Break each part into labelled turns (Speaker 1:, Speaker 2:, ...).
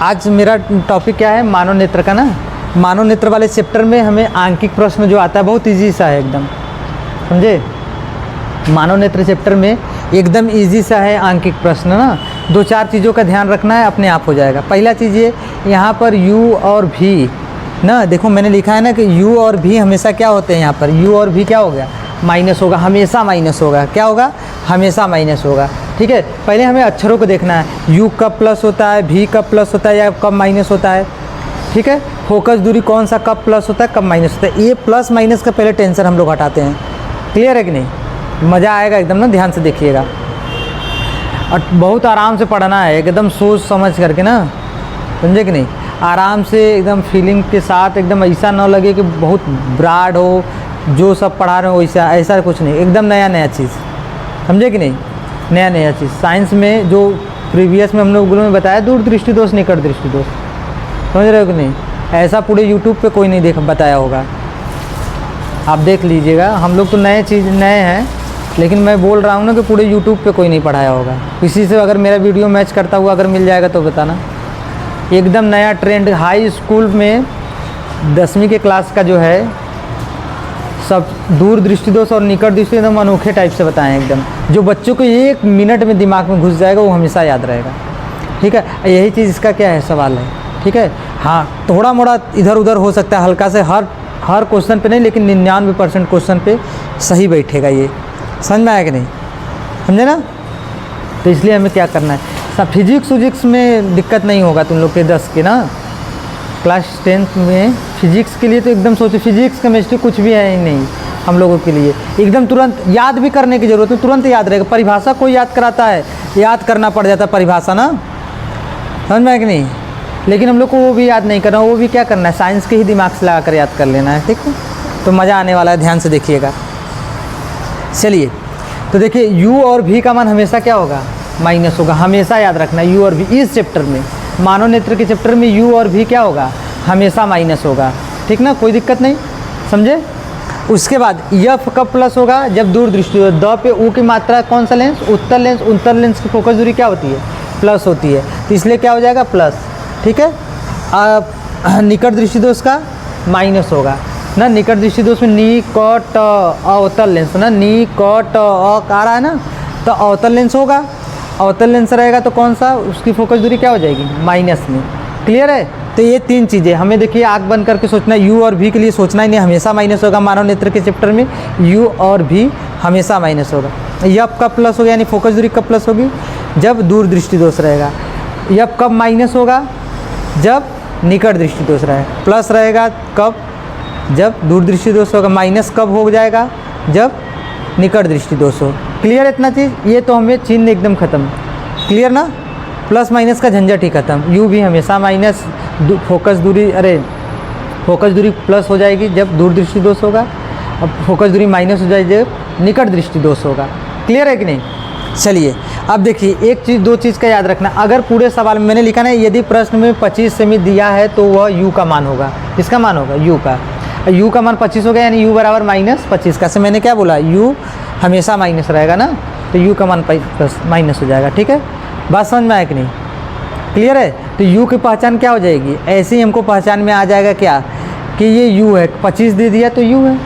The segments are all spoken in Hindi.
Speaker 1: आज मेरा टॉपिक क्या है, मानव नेत्र का ना। मानव नेत्र वाले चैप्टर में हमें आंकिक प्रश्न जो आता है बहुत इजी सा है एकदम, समझे। मानव नेत्र चैप्टर में एकदम इजी सा है आंकिक प्रश्न ना। 2-4 चीज़ों का ध्यान रखना है, अपने आप हो जाएगा। पहला चीज़ ये, यहाँ पर u और v ना, देखो मैंने लिखा है ना कि u और v हमेशा क्या होते हैं। यहाँ पर u और v क्या हो गया, माइनस होगा, हमेशा माइनस होगा। क्या होगा, हमेशा माइनस होगा। ठीक है, पहले हमें अक्षरों को देखना है, u कब प्लस होता है, v कब प्लस होता है या कब माइनस होता है। ठीक है, फोकस दूरी कौन सा कब प्लस होता है कब माइनस होता है। ये प्लस माइनस का पहले टेंशन हम लोग हटाते हैं। क्लियर है कि नहीं, मज़ा आएगा एकदम ना, ध्यान से देखिएगा। और बहुत आराम से पढ़ना है, एकदम सोच समझ करके ना, समझे कि नहीं। आराम से एकदम फीलिंग के साथ, एकदम ऐसा ना लगे कि बहुत ब्राड हो, जो सब पढ़ा रहे हो वैसा, ऐसा कुछ नहीं। एकदम नया नया चीज़, समझे कि नहीं, नया नया चीज़। साइंस में जो प्रीवियस में हम लोगों ने बताया, दूर दृष्टि दोष निकट दृष्टि दोष, समझ रहे हो कि नहीं। ऐसा पूरे यूट्यूब पे कोई नहीं बताया होगा, आप देख लीजिएगा। हम लोग तो नए हैं, लेकिन मैं बोल रहा हूँ ना कि पूरे यूट्यूब पे कोई नहीं पढ़ाया होगा। किसी से अगर मेरा वीडियो मैच करता हुआ अगर मिल जाएगा तो बताना। एकदम नया ट्रेंड, हाई स्कूल में 10वीं के क्लास का जो है, सब दूर दृष्टि दोष और निकट दृष्टि एकदम अनोखे टाइप से बताएं एकदम, जो बच्चों को 1 मिनट में दिमाग में घुस जाएगा, वो हमेशा याद रहेगा। ठीक है, यही चीज़ इसका क्या है, सवाल है। ठीक है, हाँ थोड़ा मोड़ा इधर उधर हो सकता है हल्का से, हर क्वेश्चन पे नहीं, लेकिन 99% क्वेश्चन पे सही बैठेगा। ये समझ में आया कि नहीं, समझे ना। तो इसलिए हमें क्या करना है, सब फिजिक्स में दिक्कत नहीं होगा तुम लोग के 10 के ना, क्लास 10th में फिजिक्स के लिए तो एकदम सोचो, फिजिक्स केमिस्ट्री कुछ भी है ही नहीं हम लोगों के लिए। एकदम तुरंत याद भी करने की ज़रूरत है, तुरंत याद रहेगा। परिभाषा कोई याद कराता है, याद करना पड़ जाता है परिभाषा ना, समझ में आया कि नहीं। लेकिन हम लोग को वो भी याद नहीं करना, वो भी क्या करना है, साइंस के ही दिमाग से लगा कर याद कर लेना है। ठीक है, तो मज़ा आने वाला है, ध्यान से देखिएगा। चलिए, तो देखिए u और v का मान हमेशा क्या होगा, माइनस होगा। हमेशा याद रखना है u और v। इस चैप्टर में, मानव नेत्र के चैप्टर में u और v क्या होगा, हमेशा माइनस होगा। ठीक ना, कोई दिक्कत नहीं, समझे। उसके बाद f कब प्लस होगा, जब दूर दृष्टि हो। द पे u की मात्रा कौन सा लेंस, उत्तर लेंस। उत्तर लेंस की फोकस दूरी क्या होती है, प्लस होती है, तो इसलिए क्या हो जाएगा, प्लस। ठीक है, निकट दृष्टि दोष का माइनस होगा ना। निकट दृष्टि दोष में निकट अवतल लेंस ना, निकट आ रहा है ना, तो अवतल लेंस होगा। अवतल लेंस रहेगा तो कौन सा, उसकी फोकस दूरी क्या हो जाएगी, माइनस में। क्लियर है, तो ये 3 चीज़ें हमें देखिए आँख बंद करके सोचना है। u और v के लिए सोचना ही नहीं, हमेशा माइनस होगा। मानव नेत्र के चैप्टर में u और v हमेशा माइनस होगा। यप कब प्लस होगा, यानी फोकस दूरी कब प्लस होगी, जब दूर दृष्टि दोष रहेगा। यप कब माइनस होगा, जब निकट दृष्टि दोष रहेगा। प्लस रहेगा कब, जब दूर दृष्टि दोष होगा। माइनस कब हो जाएगा, जब निकट दृष्टि दोष हो। क्लियर है इतना चीज़, ये तो हमें चिन्ह एकदम ख़त्म। क्लियर ना, प्लस माइनस का झंझट ही खत्म। u भी हमेशा माइनस, फोकस दूरी प्लस हो जाएगी जब दूर दृष्टि दोष होगा, अब फोकस दूरी माइनस हो जाएगी जब निकट दृष्टि दोष होगा। क्लियर है कि नहीं। चलिए, अब देखिए एक चीज़ 2 चीज़ का याद रखना। अगर पूरे सवाल में मैंने लिखा ना, यदि प्रश्न में 25 सेमी दिया है तो वह u का मान होगा। किसका मान होगा, u का। u का मान 25 हो गया, यानी u बराबर -25 का। से मैंने क्या बोला, u हमेशा माइनस रहेगा ना, तो u का मान माइनस हो जाएगा। ठीक है, बात समझ में आया कि नहीं। क्लियर है, तो u की पहचान क्या हो जाएगी, ऐसे ही हमको पहचान में आ जाएगा क्या, कि ये u है। 25 दे दिया तो u है।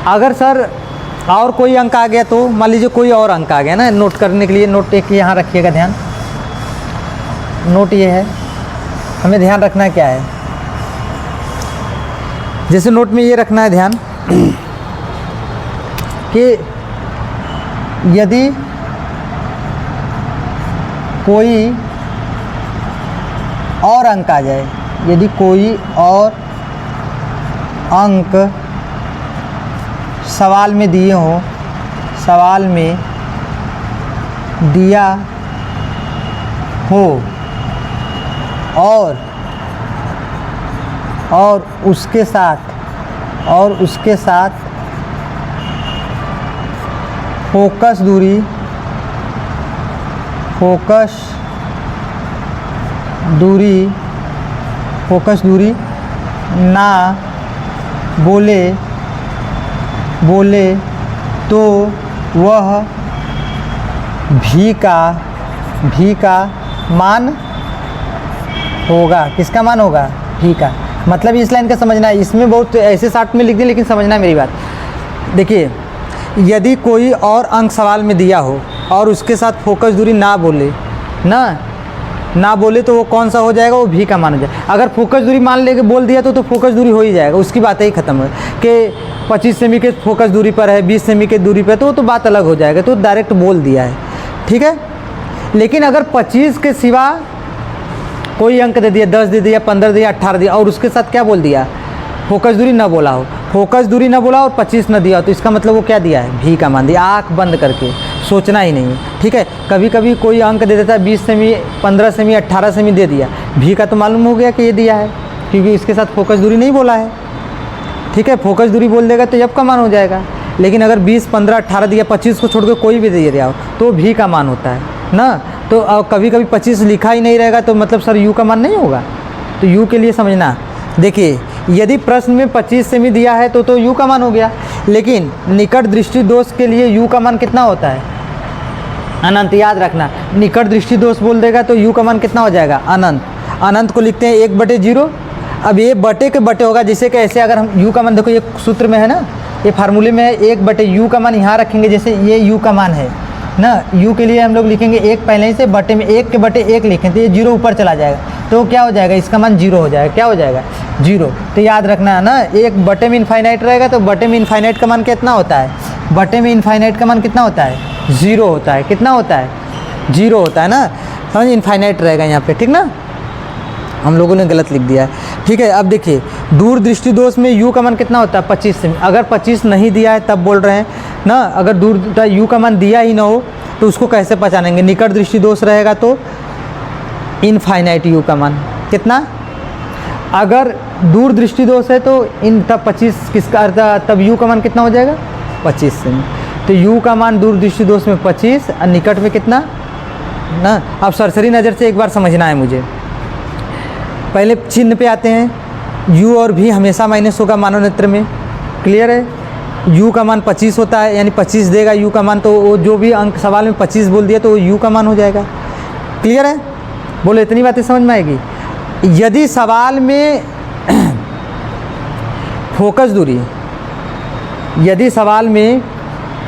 Speaker 1: अगर सर और कोई अंक आ गया तो मान लीजिए कोई और अंक आ गया ना, नोट करने के लिए नोट एक यहाँ रखिएगा ध्यान। नोट ये है, हमें ध्यान रखना क्या है, जैसे नोट में ये रखना है ध्यान कि यदि कोई और अंक आ जाए, यदि कोई और अंक सवाल में दिए हो, सवाल में दिया हो और उसके साथ फोकस दूरी ना बोले तो वह भी का मान होगा, किसका मान होगा, भी का। मतलब इस लाइन का समझना है, इसमें बहुत ऐसे शार्ट में लिख दें, लेकिन समझना है मेरी बात। देखिए, यदि कोई और अंक सवाल में दिया हो और उसके साथ फोकस दूरी ना बोले तो वो कौन सा हो जाएगा, वो भी का मान हो जाएगा। अगर फोकस दूरी मान लेके बोल दिया तो फोकस दूरी हो ही जाएगा, उसकी बात ही खत्म है कि 25 सेमी के फोकस दूरी पर है, 20 सेमी के दूरी पर, तो वो तो बात अलग हो जाएगा, तो डायरेक्ट बोल दिया है, ठीक है। लेकिन अगर 25 के सिवा कोई अंक दे दिया, 10 दे दिया, 15 दिया, 18 दिया और उसके साथ क्या बोल दिया, फोकस दूरी ना बोला हो, फोकस दूरी ना बोला और 25 ना दिया हो, तो इसका मतलब वो क्या दिया है, भी का मान दिया। आँख बंद करके सोचना ही नहीं है, ठीक है। कभी कभी कोई अंक दे देता है 20 सेमी, 15 सेमी, 18 सेमी दे दिया, भी का तो मालूम हो गया कि ये दिया है, क्योंकि इसके साथ फोकस दूरी नहीं बोला है, ठीक है। फोकस दूरी बोल देगा तो जब का मान हो जाएगा। लेकिन अगर 20, 15, 18 दिया, 25 को छोड़ के कोई भी दे दिया हो तो भी का मान होता है ना। तो कभी कभी 25 लिखा ही नहीं रहेगा तो मतलब सर यू का मान नहीं होगा, तो यू के लिए समझना। देखिए, यदि प्रश्न में 25 सेमी दिया है तो यू का मान हो गया, लेकिन निकट दृष्टि दोष के लिए यू का मान कितना होता है, अनंत। याद रखना, निकट दृष्टि दोष बोल देगा तो यू का मान कितना हो जाएगा, अनंत। अनंत को लिखते हैं 1/0। अब ये बटे के बटे होगा, जैसे कि ऐसे अगर हम यू का मान, देखो ये सूत्र में है ना, ये फार्मूले में है, 1/यू का मान यहाँ रखेंगे, जैसे ये यू का मान है ना, यू के लिए हम लोग लिखेंगे 1 पहले ही से, बटे में 1 के बटे 1 लिखें तो ये 0 ऊपर चला जाएगा, तो क्या हो जाएगा, इसका मान 0 हो जाएगा। क्या हो जाएगा, 0। तो याद रखना है ना, 1 बटे में इनफाइनाइट रहेगा तो बटे में इनफाइनाइट का मान कितना होता है, बटे में इनफाइनाइट का मान कितना होता है, 0 होता है। कितना होता है, 0 होता है ना, समझ, इनफाइनाइट रहेगा यहाँ पे, ठीक ना। हम लोगों ने गलत लिख दिया है, ठीक है। अब देखिए, दूर दृष्टि दोष में यू का मान कितना होता है, 25 सेमी। अगर 25 नहीं दिया है तब बोल रहे हैं ना, अगर दूर यू का मान दिया ही ना हो तो उसको कैसे पहचानेंगे, निकट दृष्टि दोष रहेगा तो इनफाइनाइट यू का मान कितना। अगर दूर दृष्टि दोष है तो तब 25 किसका अर्थ, तब यू का मान कितना हो जाएगा, 25 सेमी। तो यू का मान दूर दृष्टि दोष में 25 और निकट में कितना ना। अब सरसरी नज़र से एक बार समझना है मुझे, पहले चिन्ह पे आते हैं। u और v हमेशा माइनस होगा मानव नेत्र में, क्लियर है। u का मान 25 होता है, यानी 25 देगा u का मान, तो वो जो भी अंक सवाल में 25 बोल दिया तो वो u का मान हो जाएगा, क्लियर है। बोलो, इतनी बातें समझ में आएगी। यदि सवाल में फोकस दूरी, यदि सवाल में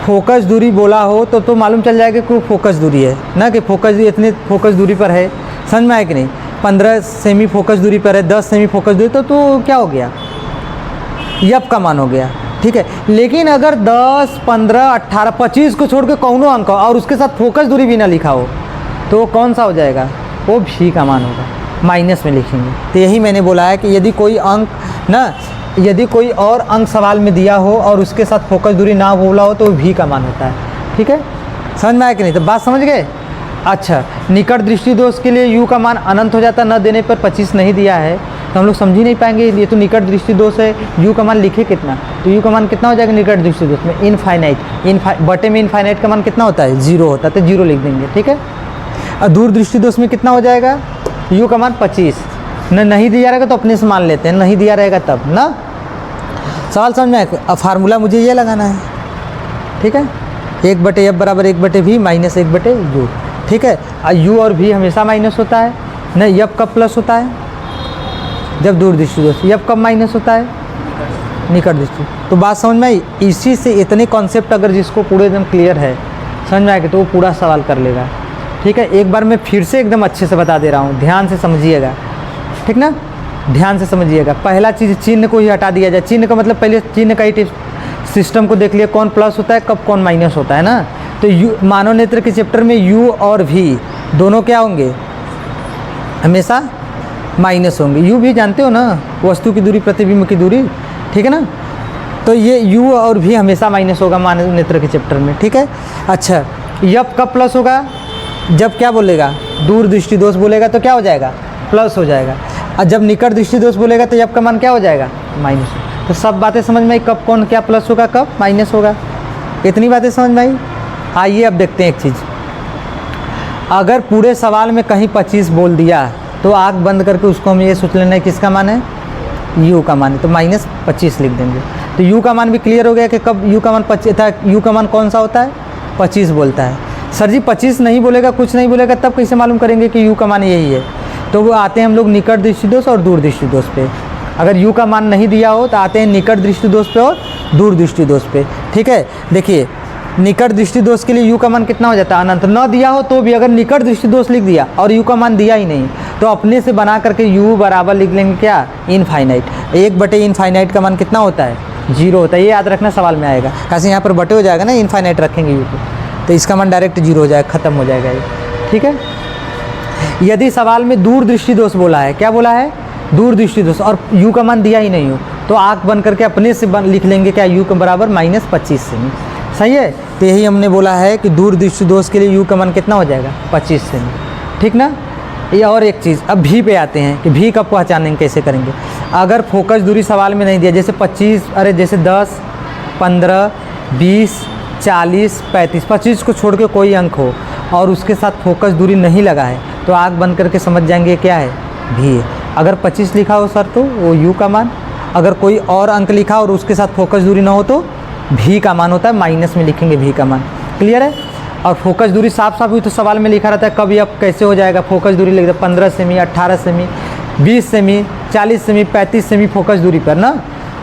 Speaker 1: फोकस दूरी बोला हो तो मालूम चल जाएगा कि वो फोकस दूरी है ना, कि फोकस दूरी इतने फोकस दूरी पर है, समझ में आए कि नहीं। 15 सेमी फोकस दूरी पर है, 10 सेमी फोकस दूरी, तो क्या हो गया, यप का मान हो गया, ठीक है। लेकिन अगर 10, 15, 18, 25 को छोड़ के कौनो अंक हो और उसके साथ फोकस दूरी भी ना लिखा हो तो वो कौन सा हो जाएगा, वो भी का मान होगा, माइनस में लिखेंगे। तो यही मैंने बोला है कि यदि कोई अंक ना, यदि कोई और अंक सवाल में दिया हो और उसके साथ फोकस दूरी ना बोला हो तो वो भी का मान होता है, ठीक है। समझ में आया कि नहीं, तो बात समझ गए। अच्छा, निकट दृष्टि दोष के लिए u का मान अनंत हो जाता, न देने पर 25 नहीं दिया है तो हम लोग समझ ही नहीं पाएंगे, ये तो निकट दृष्टि दोष है, u का मान लिखे कितना, तो u का मान कितना हो जाएगा निकट दृष्टि दोष में, इनफाइनाइट। बटे में इनफाइनाइट का मान कितना होता है, 0 होता है, तो 0 लिख देंगे, ठीक है। और दूर दृष्टि दोष में कितना हो जाएगा, u का मान 25, नहीं दिया रहेगा तो अपने से मान लेते हैं, नहीं दिया रहेगा तब ना। सवाल समझ में आए। अब फार्मूला मुझे ये लगाना है, ठीक है, 1/f बराबर 1/v माइनस 1/u, ठीक है। u और v हमेशा माइनस होता है ना, यप कब प्लस होता है, जब दूर दृष्टि दोष, यप कब माइनस होता है, निकट दृष्टि। तो बात समझ में आई। इसी से इतने कॉन्सेप्ट अगर जिसको पूरे एकदम क्लियर है, समझ में आएगा, तो वो पूरा सवाल कर लेगा, ठीक है। एक बार मैं फिर से एकदम अच्छे से बता दे रहा हूँ, ध्यान से समझिएगा, ठीक ना, ध्यान से समझिएगा। पहला चीज़, चिन्ह को ही हटा दिया जाए। चिन्ह का मतलब पहले चिन्ह का ही सिस्टम को देख लिया, कौन प्लस होता है कब कौन माइनस होता है ना। तो मानव नेत्र के चैप्टर में u और v दोनों क्या होंगे, हमेशा माइनस होंगे। u भी जानते हो ना, वस्तु की दूरी प्रतिबिंब की दूरी, ठीक है ना। तो ये u और v हमेशा माइनस होगा मानव नेत्र के चैप्टर में, ठीक है। अच्छा, यप कब प्लस होगा, जब क्या बोलेगा, दूर दृष्टि दोष बोलेगा तो क्या हो जाएगा, प्लस हो जाएगा। और जब निकट दृष्टि दोष बोलेगा तो यप का मान क्या हो जाएगा, माइनस। तो सब बातें समझ में आई, कब कौन क्या प्लस होगा कब माइनस होगा, इतनी बातें समझ में आई। आइए अब देखते हैं एक चीज़, अगर पूरे सवाल में कहीं 25 बोल दिया तो आँख बंद करके उसको हम ये सोच लेना है किसका मान है, u का मान है, तो -25 लिख देंगे। तो u का मान भी क्लियर हो गया कि कब u का मान 25 था, u का मान कौन सा होता है, 25 बोलता है। सर जी 25 नहीं बोलेगा, कुछ नहीं बोलेगा, तब कैसे मालूम करेंगे कि u का मान यही है। तो वो आते हैं हम लोग निकट दृष्टि दोष और दूर दृष्टि दोष पे। अगर u का मान नहीं दिया हो तो आते हैं निकट दृष्टि दोष पे और दूर दृष्टि दोष पे। ठीक है, देखिए निकट दृष्टि दोष के लिए u का मान कितना हो जाता है अनंत। न दिया हो तो भी अगर निकट दृष्टि दोष लिख दिया और u का मान दिया ही नहीं तो अपने से बना करके u बराबर लिख लेंगे क्या, इनफाइनाइट। 1/इनफाइनाइट का मान कितना होता है, 0 होता है। ये याद रखना सवाल में आएगा, कैसे यहाँ पर बटे हो जाएगा ना, इनफाइनाइट रखेंगे u को तो इसका मान डायरेक्ट 0 हो जाएगा, ख़त्म हो जाएगा ये। ठीक है, यदि सवाल में दूर दृष्टि दोष बोला है, क्या बोला है, दूर दृष्टि दोष, और u का मान दिया ही नहीं हो तो आँख बन करके अपने से लिख लेंगे क्या, u का बराबर -25 सेमी। सही है, तो यही हमने बोला है कि दूर दृष्टि दोष के लिए u का मान कितना हो जाएगा, 25 सेमी। ठीक ना। ये और एक चीज़, अब भी पे आते हैं कि भी कब पहचानेंगे, कैसे करेंगे। अगर फोकस दूरी सवाल में नहीं दिया, जैसे 25, अरे जैसे 10, 15, 20, 40, 35, 25 को छोड़ के कोई अंक हो और उसके साथ फोकस दूरी नहीं लगा है तो आँख बंद करके समझ जाएंगे क्या है, भी है। अगर 25 लिखा हो सर तो वो u का मान, अगर कोई और अंक लिखा और उसके साथ फोकस दूरी ना हो तो भी का मान होता है, माइनस में लिखेंगे भी का मान। क्लियर है। और फोकस दूरी साफ साफ हुई तो सवाल में लिखा रहता है कब अब कैसे हो जाएगा, फोकस दूरी लिख दे 15 semi, 18 semi, 20 semi, 40 semi, 35 semi focus दूरी पर ना,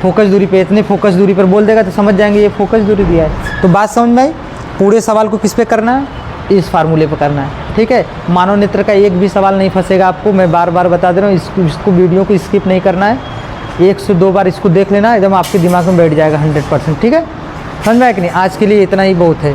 Speaker 1: फोकस दूरी पे इतने फोकस दूरी पर बोल देगा तो समझ जाएंगे ये फोकस दूरी दिया है। तो बात समझ में आई। पूरे सवाल को किस पे करना है, इस फार्मूले पर करना है। ठीक है, मानव नेत्र का एक भी सवाल नहीं फंसेगा आपको, मैं बार बार बता दे रहा हूँ। इसको वीडियो को स्किप नहीं करना है, 1 से 2 बार इसको देख लेना, एकदम आपके दिमाग में बैठ जाएगा 100%। ठीक है, समझ में आया कि नहीं। आज के लिए इतना ही बहुत है।